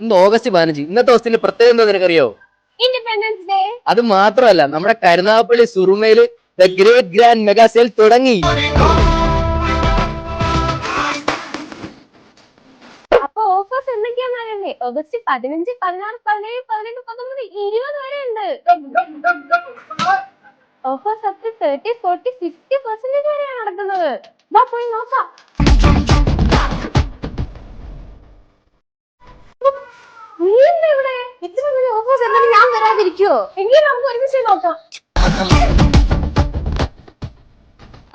ഇന്ന് ഓഗസ്റ്റ് 15. ഇന്നത്തെ ദിവസത്തിന്റെ പ്രത്യേകത എന്താ നിനക്കറിയോ? Independence Day. അത് മാത്രമല്ല, നമ്മുടെ കരുനാഗപ്പള്ളി സുറുമയില് the great grand mega sale തുടങ്ങി. അപ്പൊ ഓഫേഴ്സ് എന്തൊക്കെയാണെന്നറിയണ്ടേ? ഓഗസ്റ്റ് 15, 16, 17, 18, 19, 20 വരെ ഉണ്ട്. ഓഫേഴ്സ് അപ് ടു 30, 40, 50% വരെയാണ് നടക്കുന്നത്. വാ പോയി നോക്കാം. നീ എന്താ ഇവിടെ? ഇത്ര വലിയ ഓഫേഴ്സ് എന്തെങ്കിലും ഞാൻ വരാതിരിക്കുവോ? എങ്കിലും നമുക്ക് ഒരുമിച്ച് നോക്കാം.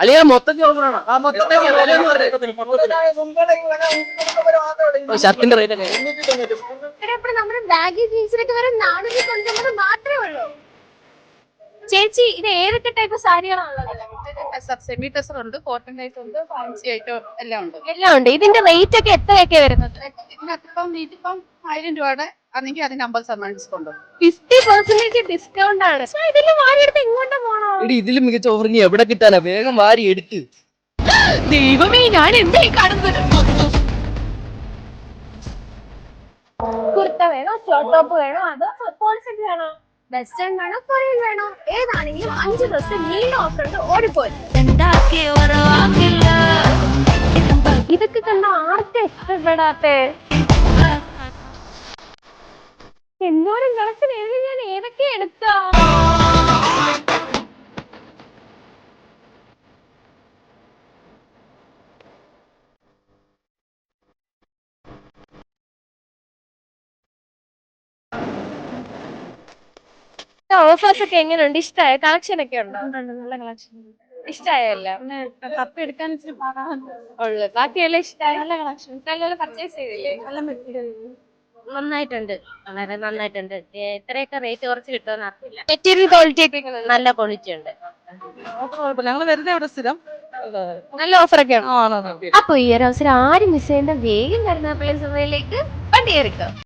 അളിയ മൊത്തത്തിൽ ഓഫറാണ്. ഷർട്ടിന്റെ റേറ്റ് ഒക്കെ നമ്മുടെ ബാഗി ജീൻസിനൊക്കെ വരെ 490 മാത്രമേ ഉള്ളൂ. ചേച്ചി, ഇത് ഏതൊക്കെ ടൈപ്പ് സാരികളാണുള്ളത്? സെമി ടെസർ ഉണ്ട്, കോട്ടൺ ടൈപ്പ് ഉണ്ട്, ഫാൻസി ആയിട്ട് എല്ലാം ഉണ്ട്. എല്ലാം ഉണ്ട്. ഇതിന്റെ റേറ്റ് ഒക്കെ എത്രയൊക്കെ വരുന്നത്? ഇതിപ്പം 1000 രൂപയുടെ അല്ലെങ്കിൽ അതിന് 50% ഡിസ്കൗണ്ട് ഉണ്ട്. 50% ഡിസ്കൗണ്ട് ആണ്. ഇതില് വാരിയെടുത്ത് ഇങ്ങോട്ട് പോണോ? ഇതിലും മികച്ച ഓഫർ ഇനി എവിടെ കിട്ടാനാ? വേഗം വാരി എടുത്ത്. ദൈവമേ, ഞാൻ എന്തായി കാണുന്നത്? കുർത്ത വേണോ, ഷോർട്ട് ടോപ്പ് വേണോ, അതോ കോൺസെപ്റ്റ് വേണോ, വെസ്റ്റേൺ വേണോ, കൊറിയൻ വേണോ? ഏതാണെങ്കിലും 5 ദിവസം നീണ്ട ഓഫർ ഉണ്ട്. ഓടിപ്പോയി. ഇതൊക്കെ കണ്ട ആർക്കാ ഇഷ്ടപ്പെടാത്തെ? എന്നോരം കളക്ഷൻ എഴുതി ഞാൻ ഏതൊക്കെ എടുത്താ? ഓഫേഴ്സ് ഒക്കെ എങ്ങനെയുണ്ട്? ഇഷ്ടമായ കളക്ഷൻ ഒക്കെ ഉണ്ടോ? നല്ല കളക്ഷൻ. ഇഷ്ടമായല്ല കപ്പ് എടുക്കാൻ ഇച്ചിരി ഉള്ളു. ബാക്കിയെല്ലാം ഇഷ്ടമായി. നല്ല കളക്ഷൻ. നല്ലപോലെ പർച്ചേസ് ചെയ്തില്ലേ? നല്ല മെറ്റീരിയൽ. നന്നായിട്ടുണ്ട്, വളരെ നന്നായിട്ടുണ്ട്. ഇത്രയൊക്കെ റേറ്റ് കുറച്ച് കിട്ടുമെന്ന് അറിയില്ല. മെറ്റീരിയൽ ക്വാളിറ്റി ഒക്കെ നല്ല ക്വാളിറ്റി ഉണ്ട്. ഞങ്ങൾ വരുന്ന ഇവിടെ സ്ഥിരം. നല്ല ഓഫർ ഒക്കെയാണ്. അപ്പൊ ഈ ഒരു അവസരം ആരും മിസ് ചെയ്യേണ്ട, വേഗം കരുനാഗപ്പള്ളി സുമയിലേക്ക് വണ്ടി കയറിക്കോ.